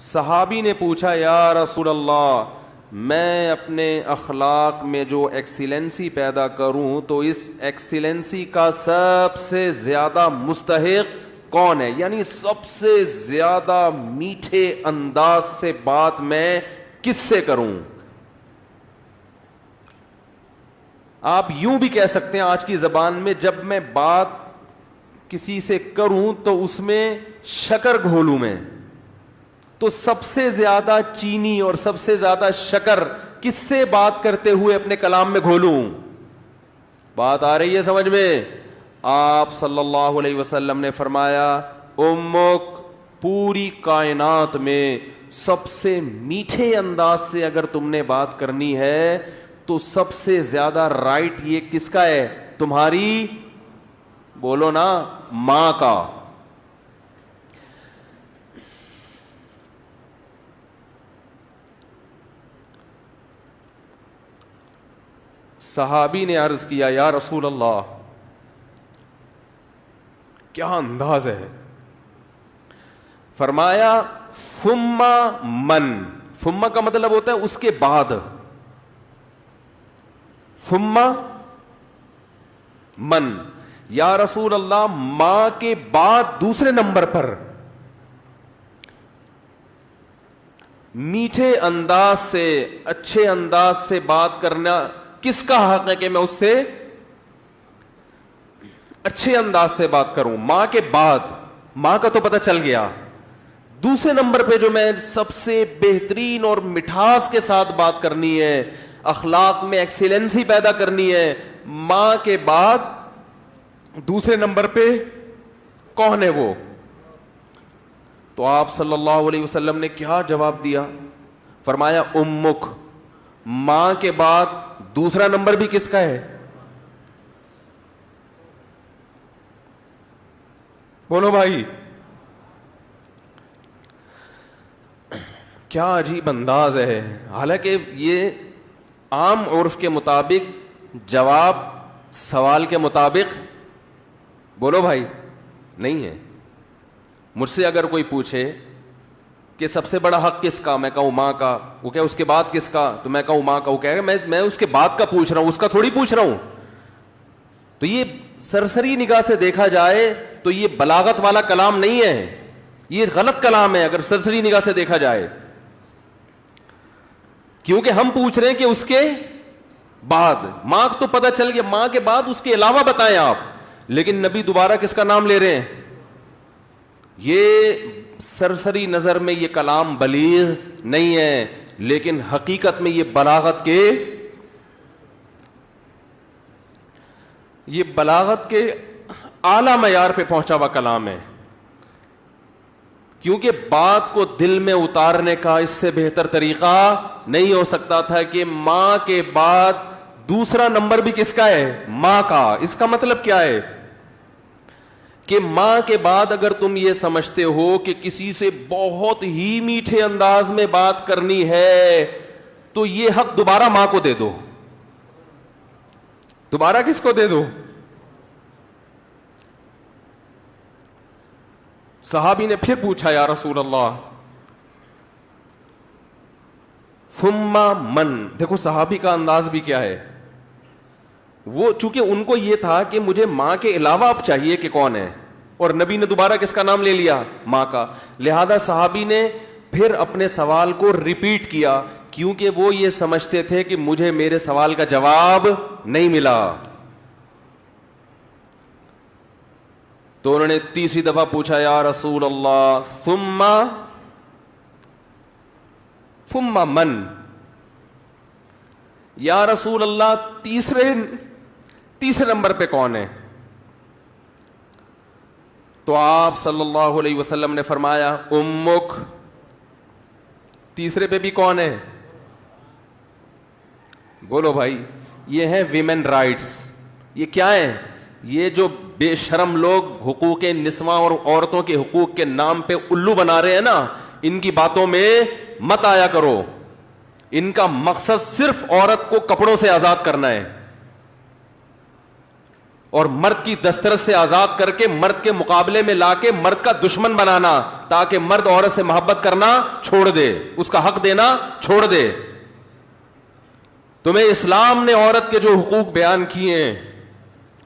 صحابی نے پوچھا یا رسول اللہ میں اپنے اخلاق میں جو ایکسیلنسی پیدا کروں تو اس ایکسیلنسی کا سب سے زیادہ مستحق کون ہے, یعنی سب سے زیادہ میٹھے انداز سے بات میں کس سے کروں. آپ یوں بھی کہہ سکتے ہیں آج کی زبان میں, جب میں بات کسی سے کروں تو اس میں شکر گھولوں میں, تو سب سے زیادہ چینی اور سب سے زیادہ شکر کس سے بات کرتے ہوئے اپنے کلام میں گھولوں. بات آ رہی ہے سمجھ میں؟ آپ صلی اللہ علیہ وسلم نے فرمایا امک, پوری کائنات میں سب سے میٹھے انداز سے اگر تم نے بات کرنی ہے تو سب سے زیادہ رائٹ یہ کس کا ہے؟ تمہاری, بولو نا, ماں کا. صحابی نے عرض کیا یا رسول اللہ کیا انداز ہے؟ فرمایا ثم من, ثم کا مطلب ہوتا ہے اس کے بعد, ثم من, یا رسول اللہ ماں کے بعد دوسرے نمبر پر میٹھے انداز سے, اچھے انداز سے بات کرنا کس کا حق ہے کہ میں اس سے اچھے انداز سے بات کروں؟ ماں کے بعد. ماں کا تو پتہ چل گیا, دوسرے نمبر پہ جو میں سب سے بہترین اور مٹھاس کے ساتھ بات کرنی ہے, اخلاق میں ایکسیلنسی پیدا کرنی ہے, ماں کے بعد دوسرے نمبر پہ کون ہے وہ؟ تو آپ صلی اللہ علیہ وسلم نے کیا جواب دیا؟ فرمایا امک, ماں کے بعد دوسرا نمبر بھی کس کا ہے؟ بولو بھائی. کیا عجیب انداز ہے. حالانکہ یہ عام عرف کے مطابق جواب سوال کے مطابق, بولو بھائی, نہیں ہے. مجھ سے اگر کوئی پوچھے کہ سب سے بڑا حق کس کا, میں کہوں ماں کا. وہ کہ اس کے بعد کس کا, تو میں کہوں ماں کا. وہ کہے گا میں اس کے بعد کا پوچھ رہا ہوں, اس کا تھوڑی پوچھ رہا ہوں. تو یہ سرسری نگاہ سے دیکھا جائے تو یہ بلاغت والا کلام نہیں ہے, یہ غلط کلام ہے اگر سرسری نگاہ سے دیکھا جائے, کیونکہ ہم پوچھ رہے ہیں کہ اس کے بعد. ماں تو پتہ چل گیا, ماں کے بعد اس کے علاوہ بتائیں آپ, لیکن نبی دوبارہ کس کا نام لے رہے ہیں؟ یہ سرسری نظر میں یہ کلام بلیغ نہیں ہے, لیکن حقیقت میں یہ بلاغت کے اعلی معیار پہ پہنچا ہوا کلام ہے. کیونکہ بات کو دل میں اتارنے کا اس سے بہتر طریقہ نہیں ہو سکتا تھا کہ ماں کے بعد دوسرا نمبر بھی کس کا ہے؟ ماں کا. اس کا مطلب کیا ہے کہ ماں کے بعد اگر تم یہ سمجھتے ہو کہ کسی سے بہت ہی میٹھے انداز میں بات کرنی ہے تو یہ حق دوبارہ ماں کو دے دو. دوبارہ کس کو دے دو؟ صحابی نے پھر پوچھا یا رسول اللہ ثم من. دیکھو صحابی کا انداز بھی کیا ہے, وہ چونکہ ان کو یہ تھا کہ مجھے ماں کے علاوہ اب چاہیے کہ کون ہے, اور نبی نے دوبارہ کس کا نام لے لیا؟ ماں کا. لہذا صحابی نے پھر اپنے سوال کو ریپیٹ کیا, کیونکہ وہ یہ سمجھتے تھے کہ مجھے میرے سوال کا جواب نہیں ملا. تو انہوں نے تیسری دفعہ پوچھا یا رسول اللہ ثم من, یا رسول اللہ تیسرے نمبر پہ کون ہے؟ تو آپ صلی اللہ علیہ وسلم نے فرمایا امک. تیسرے پہ بھی کون ہے؟ بولو بھائی. یہ ہے ویمن رائٹس. یہ کیا ہے؟ یہ جو بے شرم لوگ حقوق نسواں اور عورتوں کے حقوق کے نام پہ الو بنا رہے ہیں نا, ان کی باتوں میں مت آیا کرو. ان کا مقصد صرف عورت کو کپڑوں سے آزاد کرنا ہے. اور مرد کی دسترس سے آزاد کر کے مرد کے مقابلے میں لا کے مرد کا دشمن بنانا، تاکہ مرد عورت سے محبت کرنا چھوڑ دے، اس کا حق دینا چھوڑ دے۔ تمہیں اسلام نے عورت کے جو حقوق بیان کیے ہیں،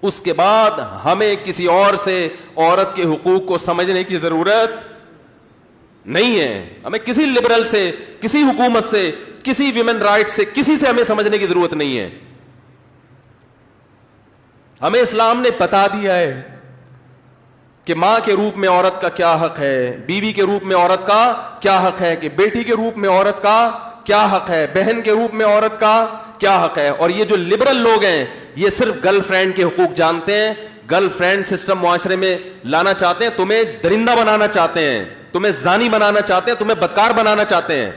اس کے بعد ہمیں کسی اور سے عورت کے حقوق کو سمجھنے کی ضرورت نہیں ہے۔ ہمیں کسی لبرل سے، کسی حکومت سے، کسی ویمن رائٹ سے، کسی سے ہمیں سمجھنے کی ضرورت نہیں ہے۔ ہمیں اسلام نے بتا دیا ہے کہ ماں کے روپ میں عورت کا کیا حق ہے، بیوی کے روپ میں عورت کا کیا حق ہے، کہ بیٹی کے روپ میں عورت کا کیا حق ہے، بہن کے روپ میں عورت کا کیا حق ہے۔ اور یہ جو لبرل لوگ ہیں، یہ صرف گرل فرینڈ کے حقوق جانتے ہیں، گرل فرینڈ سسٹم معاشرے میں لانا چاہتے ہیں، تمہیں درندہ بنانا چاہتے ہیں، تمہیں زانی بنانا چاہتے ہیں، تمہیں بدکار بنانا چاہتے ہیں۔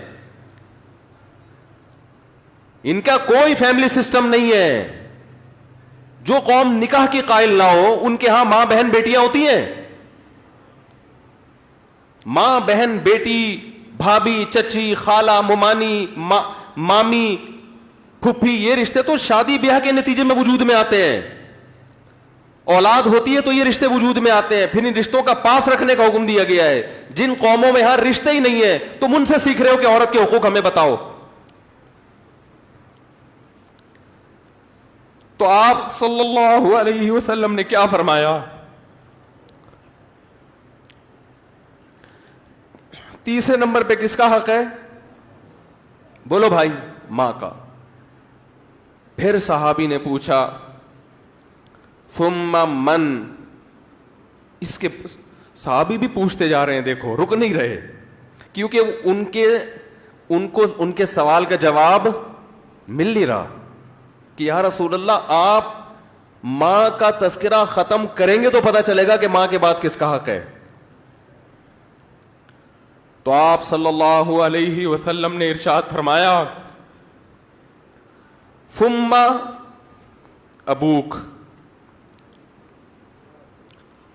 ان کا کوئی فیملی سسٹم نہیں ہے۔ جو قوم نکاح کی قائل نہ ہو، ان کے ہاں ماں بہن بیٹیاں ہوتی ہیں۔ ماں بہن بیٹی، بھابھی چچی خالہ ممانی مامی پھپھی، یہ رشتے تو شادی بیاہ کے نتیجے میں وجود میں آتے ہیں۔ اولاد ہوتی ہے تو یہ رشتے وجود میں آتے ہیں، پھر ان رشتوں کا پاس رکھنے کا حکم دیا گیا ہے۔ جن قوموں میں ہر رشتے ہی نہیں ہے، تم ان سے سیکھ رہے ہو کہ عورت کے حقوق ہمیں بتاؤ۔ تو آپ صلی اللہ علیہ وسلم نے کیا فرمایا؟ تیسرے نمبر پہ کس کا حق ہے؟ بولو بھائی، ماں کا۔ پھر صحابی نے پوچھا ثم من، اس کے صحابی بھی پوچھتے جا رہے ہیں، دیکھو رک نہیں رہے، کیونکہ ان کے سوال کا جواب مل نہیں رہا کہ یا رسول اللہ آپ ماں کا تذکرہ ختم کریں گے تو پتہ چلے گا کہ ماں کے بعد کس کا حق ہے۔ تو آپ صلی اللہ علیہ وسلم نے ارشاد فرمایا ثم ابوک،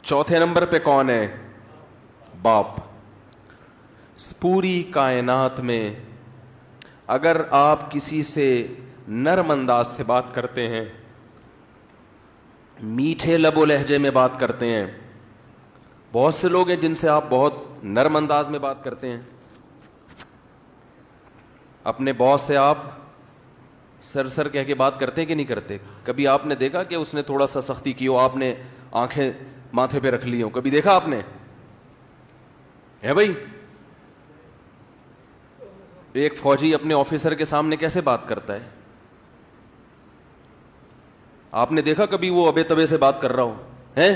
چوتھے نمبر پہ کون ہے؟ باپ۔ پوری کائنات میں اگر آپ کسی سے نرم انداز سے بات کرتے ہیں، میٹھے لب و لہجے میں بات کرتے ہیں، بہت سے لوگ ہیں جن سے آپ بہت نرم انداز میں بات کرتے ہیں، اپنے باس سے آپ سر سر کہہ کے بات کرتے ہیں کہ نہیں کرتے؟ کبھی آپ نے دیکھا کہ اس نے تھوڑا سا سختی کی ہو، آپ نے آنکھیں ماتھے پہ رکھ لی ہوں؟ کبھی دیکھا آپ نے؟ ہے بھائی، ایک فوجی اپنے آفیسر کے سامنے کیسے بات کرتا ہے؟ آپ نے دیکھا کبھی وہ ابے تبے سے بات کر رہا ہو؟ ہیں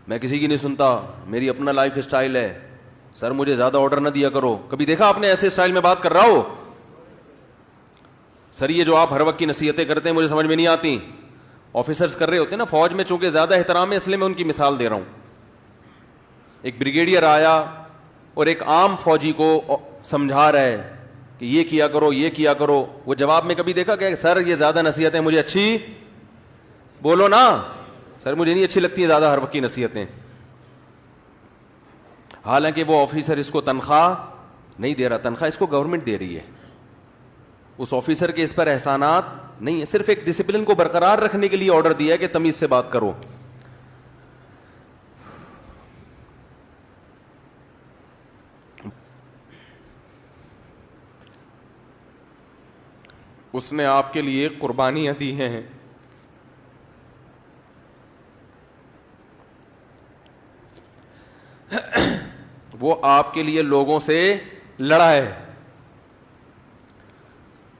میں کسی کی نہیں سنتا، میری اپنا لائف اسٹائل ہے، سر مجھے زیادہ آرڈر نہ دیا کرو؟ کبھی دیکھا آپ نے ایسے اسٹائل میں بات کر رہا ہو؟ سر یہ جو آپ ہر وقت کی نصیحتیں کرتے ہیں مجھے سمجھ میں نہیں آتی۔ آفیسرز کر رہے ہوتے ہیں نا، فوج میں چونکہ زیادہ احترام ہے اس لیے میں ان کی مثال دے رہا ہوں۔ ایک بریگیڈیئر آیا اور ایک عام فوجی کو سمجھا رہا ہے کہ یہ کیا کرو یہ کیا کرو، وہ جواب میں کبھی دیکھا کہ سر یہ زیادہ نصیحتیں مجھے اچھی، بولو نا سر مجھے نہیں اچھی لگتی ہیں زیادہ ہر وقت کی نصیحتیں۔ حالانکہ وہ آفیسر اس کو تنخواہ نہیں دے رہا، تنخواہ اس کو گورنمنٹ دے رہی ہے، اس آفیسر کے اس پر احسانات نہیں ہے، صرف ایک ڈسپلن کو برقرار رکھنے کے لیے آرڈر دیا ہے کہ تمیز سے بات کرو۔ اس نے آپ کے لیے قربانیاں دی ہیں، وہ آپ کے لیے لوگوں سے لڑا ہے۔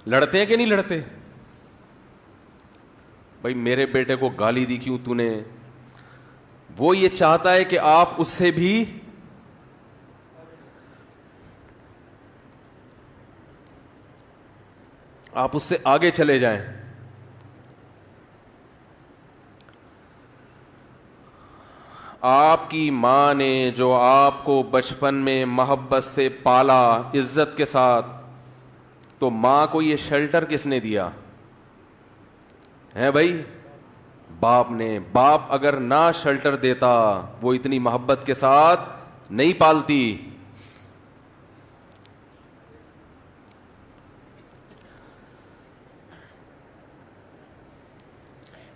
لڑتے ہیں کہ نہیں لڑتے؟ بھائی میرے بیٹے کو گالی دی کیوں تو نے؟ وہ یہ چاہتا ہے کہ آپ اس سے بھی آپ اس سے آگے چلے جائیں۔ آپ کی ماں نے جو آپ کو بچپن میں محبت سے پالا عزت کے ساتھ، تو ماں کو یہ شیلٹر کس نے دیا ہے بھائی؟ باپ نے۔ باپ اگر نہ شیلٹر دیتا وہ اتنی محبت کے ساتھ نہیں پالتی۔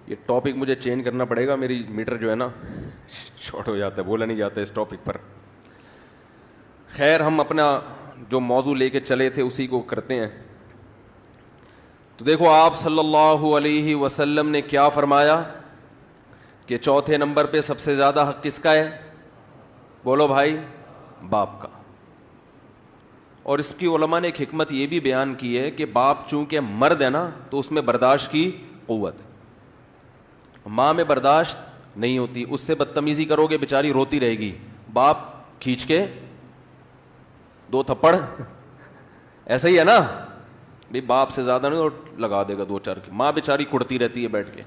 یہ ٹاپک مجھے چینج کرنا پڑے گا, میری میٹر جو ہے نا شارٹ ہو جاتا ہے, بولا نہیں جاتا اس ٹاپک پر. خیر, ہم اپنا جو موضوع لے کے چلے تھے اسی کو کرتے ہیں. تو دیکھو آپ صلی اللہ علیہ وسلم نے کیا فرمایا کہ چوتھے نمبر پہ سب سے زیادہ حق کس کا ہے؟ بولو بھائی, باپ کا. اور اس کی علماء نے ایک حکمت یہ بھی بیان کی ہے کہ باپ چونکہ مرد ہے نا تو اس میں برداشت کی قوت ہے, ماں میں برداشت نہیں ہوتی, اس سے بدتمیزی کرو گے بیچاری روتی رہے گی, باپ کھینچ کے 2 تھپڑ ایسا ہی ہے نا, بھی باپ سے زیادہ نہیں اور لگا دے گا 2-4 کی, ماں بیچاری کڑتی رہتی ہے بیٹھ کے.